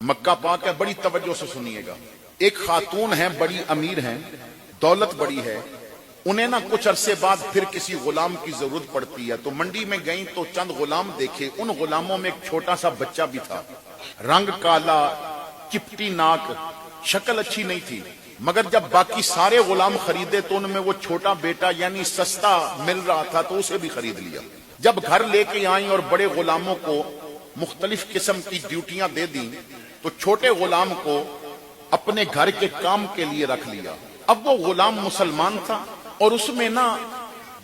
مکہ پاک ہے، بڑی توجہ سے سنیے گا. ایک خاتون ہیں، بڑی امیر ہیں، دولت بڑی ہے. انہیں نہ کچھ عرصے بعد پھر کسی غلام کی ضرورت پڑتی ہے، تو منڈی میں گئیں تو چند غلام دیکھے. ان غلاموں میں ایک چھوٹا سا بچہ بھی تھا، رنگ کالا، چپٹی ناک، شکل اچھی نہیں تھی. مگر جب باقی سارے غلام خریدے تو ان میں وہ چھوٹا بیٹا یعنی سستا مل رہا تھا تو اسے بھی خرید لیا. جب گھر لے کے آئیں اور بڑے غلاموں کو مختلف قسم کی ڈیوٹیاں دے دیں تو چھوٹے غلام کو اپنے گھر کے کام کے لیے رکھ لیا. اب وہ غلام مسلمان تھا اور اس میں نا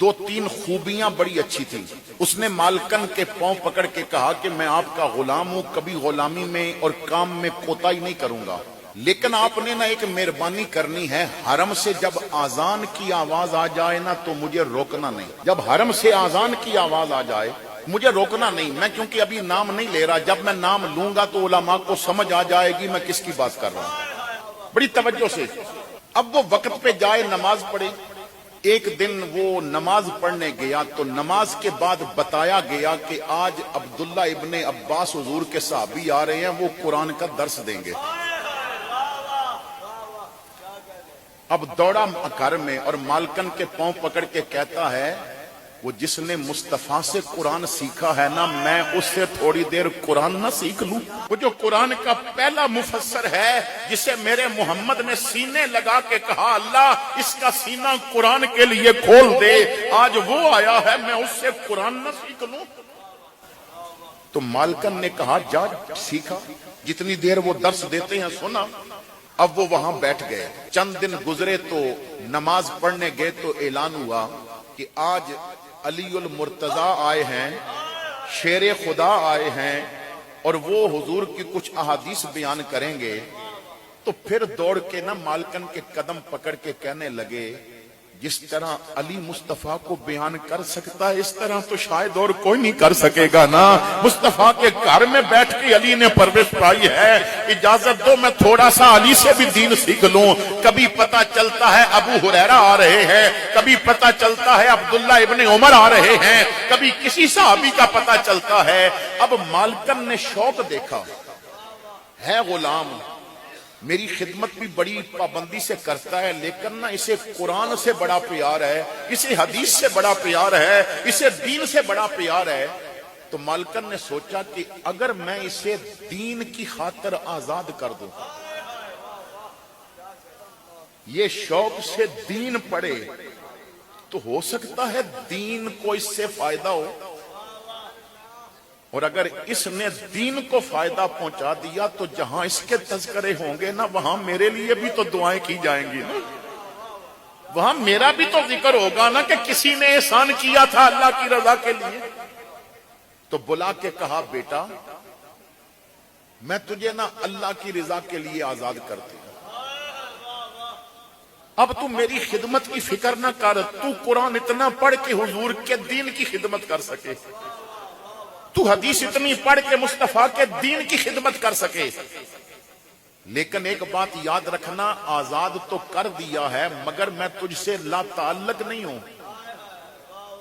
2-3 خوبیاں بڑی اچھی تھیں. اس نے مالکن کے پاؤں پکڑ کے کہا کہ میں آپ کا غلام ہوں، کبھی غلامی میں اور کام میں کوتاہی نہیں کروں گا، لیکن آپ نے نا ایک مہربانی کرنی ہے، حرم سے جب اذان کی آواز آ جائے نا تو مجھے روکنا نہیں. جب حرم سے اذان کی آواز آ جائے مجھے روکنا نہیں. میں کیونکہ ابھی نام نہیں لے رہا، جب میں نام لوں گا تو علماء کو سمجھ آ جائے گی میں کس کی بات کر رہا ہوں. بڑی توجہ سے. اب وہ وقت پہ جائے نماز پڑھے. ایک دن وہ نماز پڑھنے گیا تو نماز کے بعد بتایا گیا کہ آج عبداللہ ابن عباس حضور کے صحابی آ رہے ہیں، وہ قرآن کا درس دیں گے. اب دوڑا گھر میں اور مالکن کے پاؤں پکڑ کے کہتا ہے وہ جس نے مصطفیٰ سے قرآن سیکھا ہے نا، میں اس سے تھوڑی دیر قرآن نہ سیکھ لوں؟ وہ جو قرآن کا پہلا مفسر ہے جسے میرے محمد نے سینے لگا کے کہا اللہ اس کا سینہ قرآن کے لیے کھول دے، آج وہ آیا ہے، میں اس سے قرآن نہ سیکھ لوں؟ تو مالکن نے کہا جا سیکھا، جتنی دیر وہ درس دیتے ہیں سنا. اب وہ وہاں بیٹھ گئے. چند دن گزرے تو نماز پڑھنے گئے تو اعلان ہوا کہ آج علی المرتضی آئے ہیں، شیر خدا آئے ہیں اور وہ حضور کی کچھ احادیث بیان کریں گے. تو پھر دوڑ کے نا مالکن کے قدم پکڑ کے کہنے لگے جس طرح علی مصطفیٰ کو بیان کر سکتا ہے اس طرح تو شاید اور کوئی نہیں کر سکے گا نا. مصطفیٰ کے گھر میں بیٹھ کے علی نے پرورش پائی ہے، اجازت دو میں تھوڑا سا علی سے بھی دین سیکھ لوں. کبھی پتا چلتا ہے ابو ہریرہ آ رہے ہیں، کبھی پتا چلتا ہے عبداللہ ابن عمر آ رہے ہیں، کبھی کسی صحابی کا پتا چلتا ہے. اب مالکن نے شوق دیکھا ہے غلام میری خدمت بھی بڑی پابندی سے کرتا ہے، لیکن نا اسے قرآن سے بڑا پیار ہے، اسے حدیث سے بڑا پیار ہے، اسے دین سے بڑا پیار ہے. تو مالکن نے سوچا کہ اگر میں اسے دین کی خاطر آزاد کر دوں، یہ شوق سے دین پڑھے تو ہو سکتا ہے دین کو اس سے فائدہ ہو، اور اگر اس نے دین کو فائدہ پہنچا دیا تو جہاں اس کے تذکرے ہوں گے نا وہاں میرے لیے بھی تو دعائیں کی جائیں گی نا، وہاں میرا بھی تو ذکر ہوگا نا کہ کسی نے احسان کیا تھا اللہ کی رضا کے لیے. تو بلا کے کہا بیٹا میں تجھے نا اللہ کی رضا کے لیے آزاد کرتی ہوں، اب تو میری خدمت کی فکر نہ کر، تو قرآن اتنا پڑھ کے حضور کے دین کی خدمت کر سکے، تو حدیث اتنی پڑھ کے مصطفیٰ کے دین کی خدمت کر سکے. لیکن ایک بات یاد رکھنا، آزاد تو کر دیا ہے مگر میں تجھ سے لا تعلق نہیں ہوں.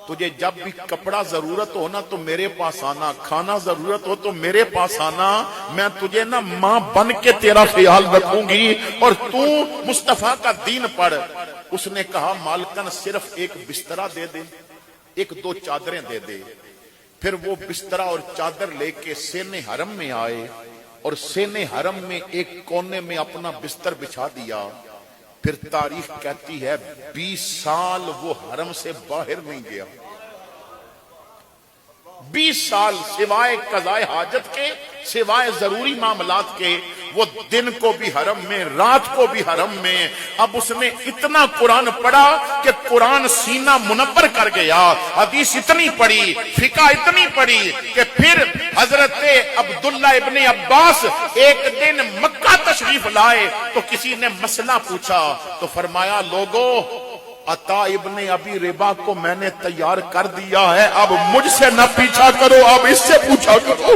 تجھے جب بھی کپڑا ضرورت ہو نا تو میرے پاس آنا، کھانا ضرورت ہو تو میرے پاس آنا، میں تجھے نا ماں بن کے تیرا خیال رکھوں گی اور تو مصطفیٰ کا دین پڑھ. اس نے کہا مالکن صرف ایک بسترا دے دے، 1-2 چادریں دے دے. پھر وہ بسترا اور چادر لے کے سین حرم میں آئے اور سین حرم میں ایک کونے میں اپنا بستر بچھا دیا. پھر تاریخ کہتی ہے 20 سال وہ حرم سے باہر نہیں گیا. 20 سال سوائے قضائے حاجت کے، سوائے ضروری معاملات کے، وہ دن کو بھی حرم میں، رات کو بھی حرم میں. اب اس نے اتنا قرآن پڑھا کہ قرآن سینہ منور کر گیا، حدیث اتنی پڑھی، فقہ اتنی پڑھی کہ پھر حضرت عبداللہ ابن عباس ایک دن مکہ تشریف لائے تو کسی نے مسئلہ پوچھا تو فرمایا لوگو عطا ابن ابی ربا کو میں نے تیار کر دیا ہے، اب مجھ سے نہ پیچھا کرو، اب اس سے پوچھا کرو.